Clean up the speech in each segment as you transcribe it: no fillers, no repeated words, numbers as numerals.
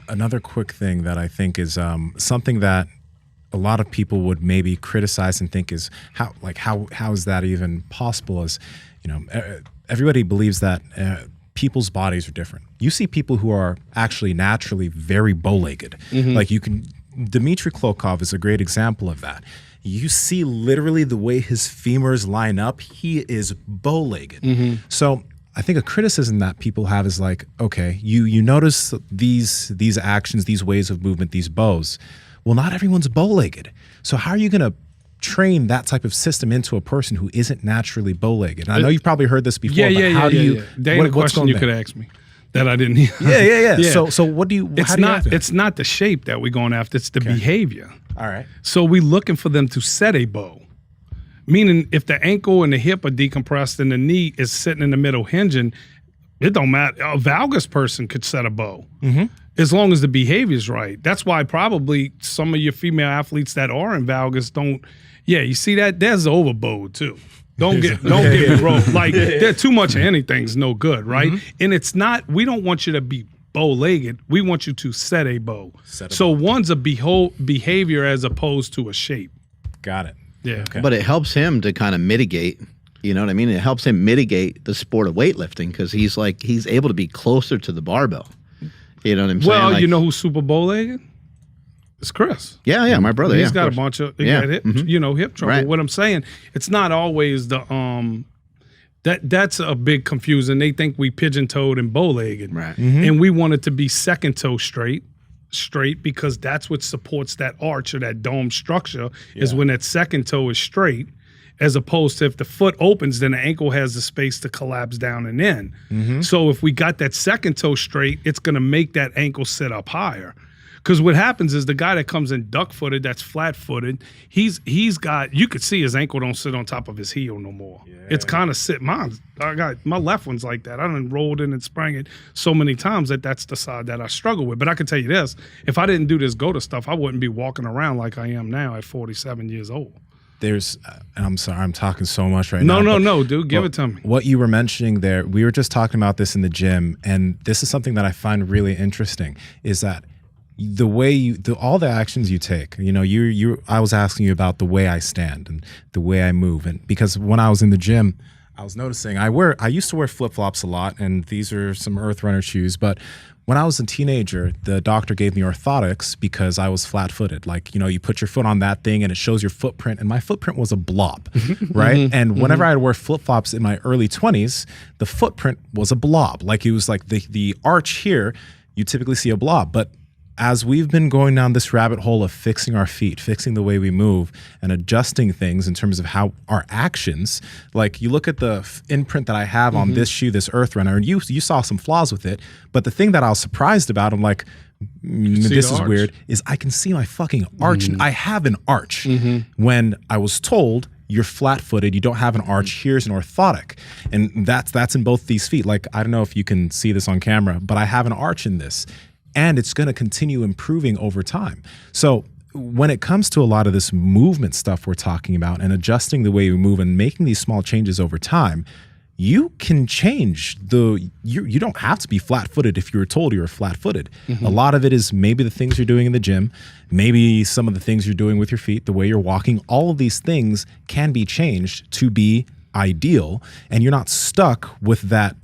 another quick thing that I think is something that a lot of people would maybe criticize and think is how is that even possible? Is, you know, everybody believes that people's bodies are different. You see people who are actually naturally very bow-legged. Like Dmitry Klokov is a great example of that. You see literally the way his femurs line up, he is bow-legged. So I think a criticism that people have is like, okay, you notice these actions, these ways of movement, these bows. Well, not everyone's bow-legged. So how are you going to train that type of system into a person who isn't naturally bow-legged? And I know you've probably heard this before, but how do you... Dana, question you could ask me that I didn't hear. Yeah. So what do you... It's not the shape that we're going after. It's the behavior. All right. So we're looking for them to set a bow. Meaning if the ankle and the hip are decompressed and the knee is sitting in the middle hinging, it don't matter. A valgus person could set a bow. As long as the behavior's right. That's why probably some of your female athletes that are in valgus don't. Yeah, you see that? There's overbowed too. Don't get me wrong. Like, they're too much of anything's no good, right? And it's not. We don't want you to be bow-legged. We want you to set a bow. One's a behavior as opposed to a shape. Got it. Yeah. Okay. But it helps him to kind of mitigate. You know what I mean? It helps him mitigate the sport of weightlifting because he's able to be closer to the barbell. You know what I'm saying? Well, like, you know who's super bow-legged? It's Chris. Yeah, my brother. He's got a bunch of hip trouble. Right. What I'm saying, it's not always the that's a big confusion. They think we pigeon-toed and bow-legged, right? And we want it to be second toe straight because that's what supports that arch or that dome structure is when that second toe is straight. As opposed to if the foot opens, then the ankle has the space to collapse down and in. So if we got that second toe straight, it's going to make that ankle sit up higher. Because what happens is the guy that comes in duck-footed, that's flat-footed, he's got, you could see his ankle don't sit on top of his heel no more. It's kind of sit. My left one's like that. I done rolled in and sprang it so many times that's the side that I struggle with. But I can tell you this, if I didn't do this GOATA stuff, I wouldn't be walking around like I am now at 47 years old. There's, and I'm sorry, I'm talking so much right now. No, dude, give it to me. What you were mentioning there, we were just talking about this in the gym, and this is something that I find really interesting, is that the way all the actions you take, you know, I was asking you about the way I stand and the way I move, and because when I was in the gym, I was noticing I used to wear flip-flops a lot, and these are some Earth Runner shoes, but when I was a teenager, the doctor gave me orthotics because I was flat-footed. Like, you know, you put your foot on that thing and it shows your footprint, and my footprint was a blob, right? And whenever I would wear flip-flops in my early 20s, the footprint was a blob. Like, it was like the arch here, you typically see a blob. But as we've been going down this rabbit hole of fixing our feet, fixing the way we move, and adjusting things in terms of how our actions, like you look at the imprint that I have on this shoe, this Earth Runner, and you saw some flaws with it. But the thing that I was surprised about, I'm like, this is weird, is I can see my fucking arch. I have an arch. When I was told, you're flat-footed, you don't have an arch, here's an orthotic. And that's in both these feet. Like, I don't know if you can see this on camera, but I have an arch in this. And it's going to continue improving over time. So when it comes to a lot of this movement stuff we're talking about and adjusting the way we move and making these small changes over time, you can change you don't have to be flat-footed if you were told you were flat-footed. A lot of it is maybe the things you're doing in the gym, maybe some of the things you're doing with your feet, the way you're walking. All of these things can be changed to be ideal, and you're not stuck with that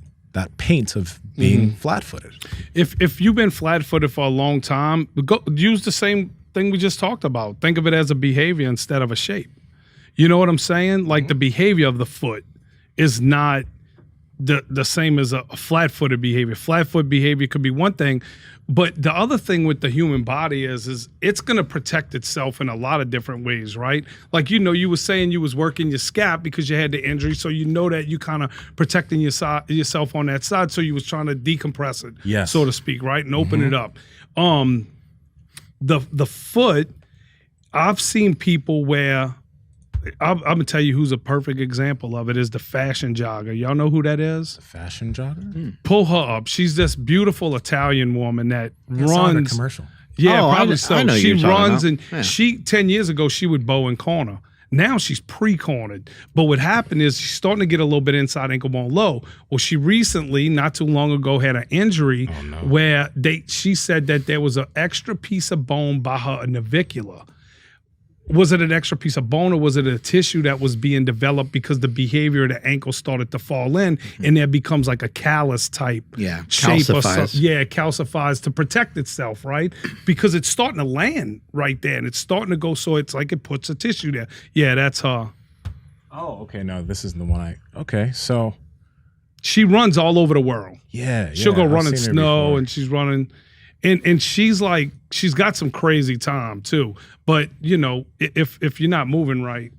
paint of being flat-footed. If you've been flat-footed for a long time, use the same thing we just talked about. Think of it as a behavior instead of a shape. You know what I'm saying? Like, the behavior of the foot is not the same as a flat-footed behavior. Flat-foot behavior could be one thing, but the other thing with the human body is it's going to protect itself in a lot of different ways, right? Like, you know, you were saying you was working your scap because you had the injury, so you know that you kind of protecting yourself on that side, so you was trying to decompress it, so to speak, right, and open it up. The foot, I've seen people where, I'm going to tell you who's a perfect example of it, is the fashion jogger. Y'all know who that is? The fashion jogger? Pull her up. She's this beautiful Italian woman that runs. Saw her commercial. Yeah, probably so. I know She you're runs, talking about. and she 10 years ago she would bow and corner. Now she's pre-cornered. But what happened is she's starting to get a little bit inside ankle bone low. Well, she recently, not too long ago, had an injury where she said that there was an extra piece of bone by her navicular. Was it an extra piece of bone or was it a tissue that was being developed because the behavior of the ankle started to fall in and there becomes like a callus type shape calcifies. Calcifies to protect itself, right? Because it's starting to land right there and it's starting to go, so it's like it puts a tissue there. Yeah, that's her. Oh, okay. No, this isn't the one okay, so. She runs all over the world. Yeah. She'll go run in snow before. and she's running. And she's like, she's got some crazy time too. But, you know, if you're not moving right,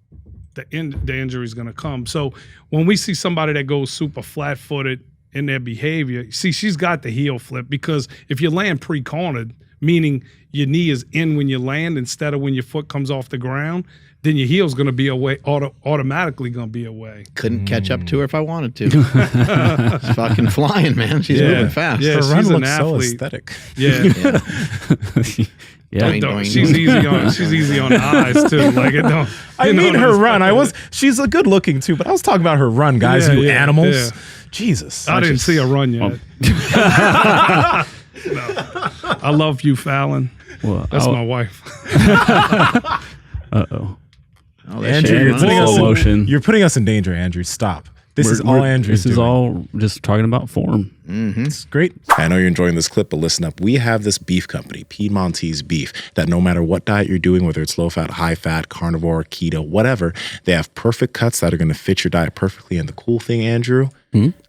the injury's going to come. So when we see somebody that goes super flat-footed in their behavior, see, she's got the heel flip because if you land pre-cornered, meaning your knee is in when you land instead of when your foot comes off the ground, then your heel's going to be away, automatically going to be away. Couldn't catch up to her if I wanted to. She's fucking flying, man. She's moving fast. Yeah, her she's run an looks so athlete. aesthetic. Yeah. Doing, She's easy on. She's easy on the eyes too. Like it don't. I mean her run. She's a good looking too, but I was talking about her run, guys. You animals. Yeah. Jesus. I didn't see her run yet. No. I love you, Fallon. Well, That's my wife. Uh-oh. Oh, Andrew, you're putting us in danger, Andrew. Stop. This is all Andrew's This is doing. all just talking about form. It's great. I know you're enjoying this clip, but listen up. We have this beef company, Piedmontese Beef, that no matter what diet you're doing, whether it's low fat, high fat, carnivore, keto, whatever, they have perfect cuts that are going to fit your diet perfectly. And the cool thing, Andrew,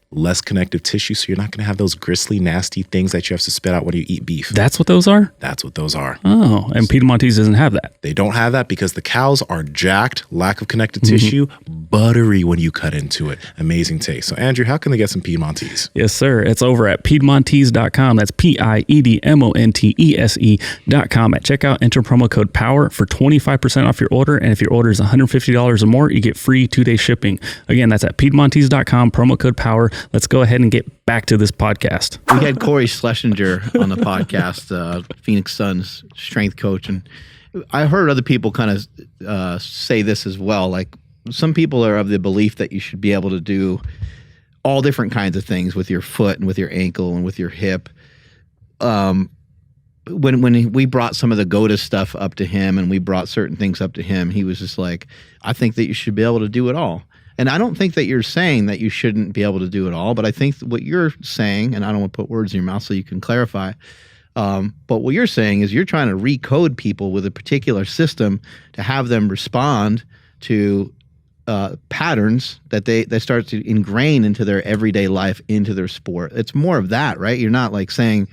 less connective tissue, so you're not going to have those gristly, nasty things that you have to spit out when you eat beef. That's what those are? That's what those are. Oh, and Piedmontese doesn't have that. They don't have that because the cows are jacked, lack of connective tissue, buttery when you cut into it. Amazing taste. So, Andrew, how can they get some Piedmontese? Yes, sir. It's over at Piedmontese.com. That's Piedmontese.com. At checkout, enter promo code POWER for 25% off your order. And if your order is $150 or more, you get free 2-day shipping. Again, that's at Piedmontese.com, promo code POWER. Let's go ahead and get back to this podcast. We had Corey Schlesinger on the podcast, Phoenix Suns strength coach, and I heard other people kind of say this as well. Like some people are of the belief that you should be able to do all different kinds of things with your foot and with your ankle and with your hip. When we brought some of the GOATA stuff up to him and we brought certain things up to him, he was just like, I think that you should be able to do it all. And I don't think that you're saying that you shouldn't be able to do it all, but I think what you're saying, and I don't want to put words in your mouth so you can clarify, but what you're saying is you're trying to recode people with a particular system to have them respond to patterns that start to ingrain into their everyday life, into their sport. It's more of that, right? You're not like saying,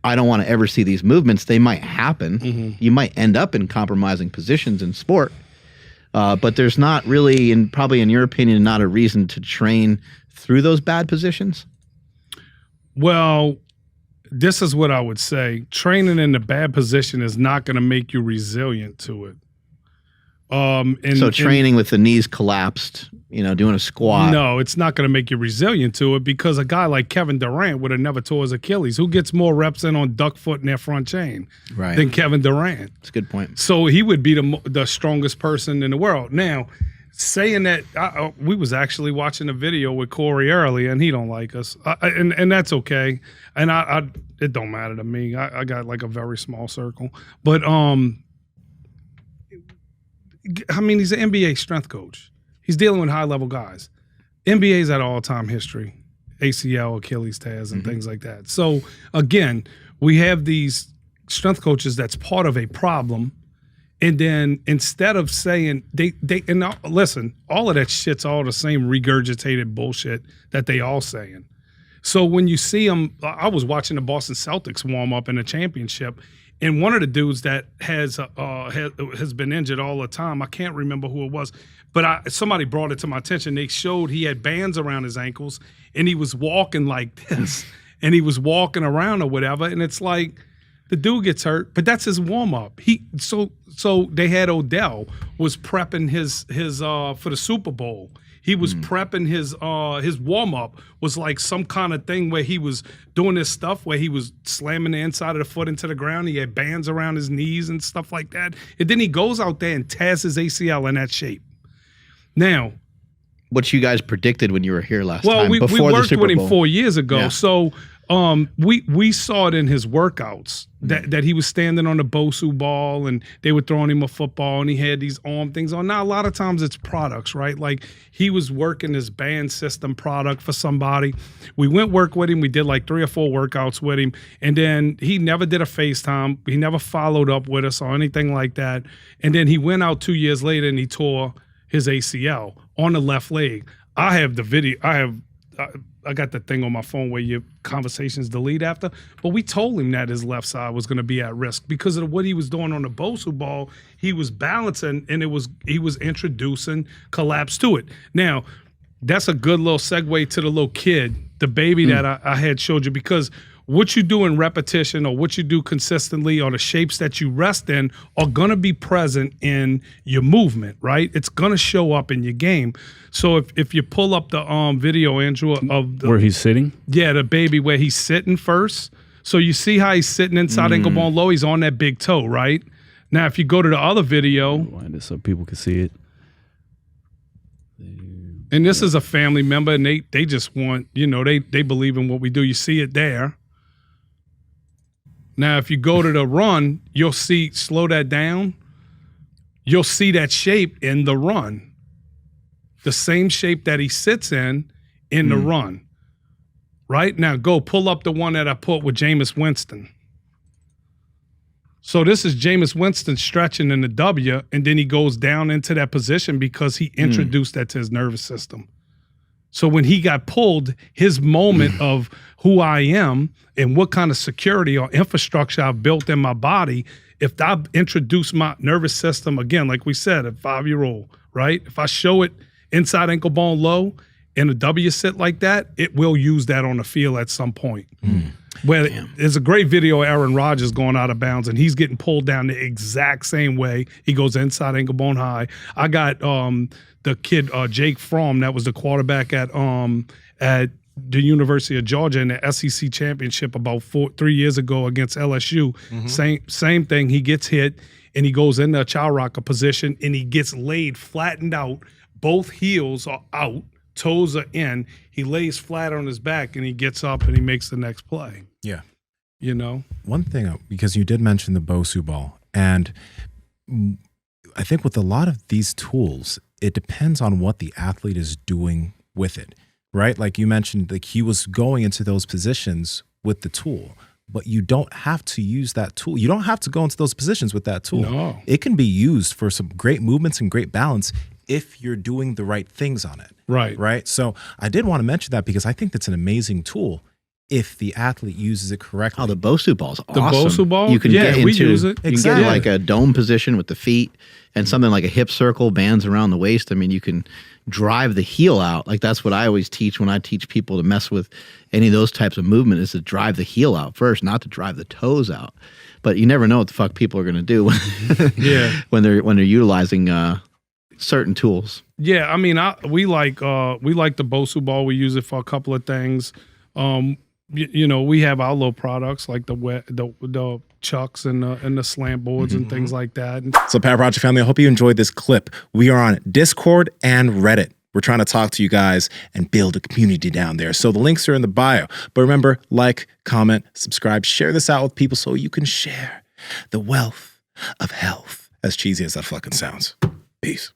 I don't want to ever see these movements. They might happen. You might end up in compromising positions in sport. But there's not really, and probably in your opinion, not a reason to train through those bad positions? Well, this is what I would say. Training in the bad position is not going to make you resilient to it. So training with the knees collapsed, doing a squat. No, it's not going to make you resilient to it because a guy like Kevin Durant would have never tore his Achilles. Who gets more reps in on duck foot in their front chain than Kevin Durant? That's a good point. So he would be the strongest person in the world. Now, saying that, we was actually watching a video with Corey earlier, and he don't like us, and that's okay. And it don't matter to me. I got like a very small circle, but I mean, he's an NBA strength coach. He's dealing with high-level guys. NBA's at all-time history, ACL, Achilles tears, and things like that. So, again, we have these strength coaches that's part of a problem, and then instead of saying listen, all of that shit's all the same regurgitated bullshit that they all saying. So when you see them, I was watching the Boston Celtics warm up in the championship, and one of the dudes that has been injured all the time, I can't remember who it was, but somebody brought it to my attention. They showed he had bands around his ankles, and he was walking like this, and he was walking around or whatever, and it's like the dude gets hurt, but that's his warm up. So they had Odell was prepping his for the Super Bowl. He was prepping his warm up was like some kind of thing where he was doing this stuff where he was slamming the inside of the foot into the ground. He had bands around his knees and stuff like that. And then he goes out there and tears his ACL in that shape. Now, what you guys predicted when you were here last well, time. we before the worked Super with him Bowl. 4 years ago. Yeah. So we saw it in his workouts that he was standing on the Bosu ball and they were throwing him a football and he had these arm things on. Now, a lot of times it's products, right? Like he was working his band system product for somebody. We went work with him. We did like 3 or 4 workouts with him. And then he never did a FaceTime. He never followed up with us or anything like that. And then he went out 2 years later and he tore his ACL on the left leg. I have the video. I got the thing on my phone where your conversations delete after, but we told him that his left side was going to be at risk because of what he was doing on the Bosu ball. He was balancing, and he was introducing collapse to it. Now, that's a good little segue to the little kid, the baby that I had showed you, because what you do in repetition or what you do consistently or the shapes that you rest in are going to be present in your movement, right? It's going to show up in your game. So if you pull up the video, Andrew, of Where he's sitting? Yeah, the baby where he's sitting first. So you see how he's sitting inside ankle bone low. He's on that big toe, right? Now, if you go to the other video. Wind it so people can see it. And this is a family member, and they just want, they believe in what we do. You see it there. Now, if you go to the run, you'll see, slow that down, you'll see that shape in the run. The same shape that he sits in the run. Right? Now, go pull up the one that I put with Jameis Winston. So this is Jameis Winston stretching in the W, and then he goes down into that position because he introduced that to his nervous system. So when he got pulled, his moment of who I am and what kind of security or infrastructure I've built in my body, if I introduce my nervous system, again, like we said, a 5-year-old, right? If I show it inside ankle bone low and a W sit like that, it will use that on the field at some point. Where there's a great video of Aaron Rodgers going out of bounds and he's getting pulled down the exact same way. He goes inside ankle bone high. I got the kid Jake Fromm, that was the quarterback at the University of Georgia in the SEC championship about 3 years ago against LSU. Same thing. He gets hit and he goes into a child rocker position and he gets laid flattened out. Both heels are out, toes are in. He lays flat on his back and he gets up and he makes the next play. Yeah. One thing, because you did mention the Bosu ball, and I think with a lot of these tools, it depends on what the athlete is doing with it, right? Like you mentioned, like he was going into those positions with the tool, but you don't have to use that tool. You don't have to go into those positions with that tool. No. It can be used for some great movements and great balance if you're doing the right things on it. Right. So I did want to mention that because I think that's an amazing tool if the athlete uses it correctly. Oh, the Bosu ball's awesome. The Bosu ball? You can Yeah, get we into, use it. You Exactly. can get like a dome position with the feet and something like a hip circle, bands around the waist. I mean, you can drive the heel out. Like that's what I always teach when I teach people to mess with any of those types of movement is to drive the heel out first, not to drive the toes out. But you never know what the fuck people are going to do when they're utilizing certain tools. Yeah, I mean, we like the Bosu ball. We use it for a couple of things. We have our little products like the chucks and the slant boards and things like that. So Power Project family, I hope you enjoyed this clip. We are on Discord and Reddit. We're trying to talk to you guys and build a community down there. So the links are in the bio. But remember, like, comment, subscribe, share this out with people so you can share the wealth of health. As cheesy as that fucking sounds. Peace.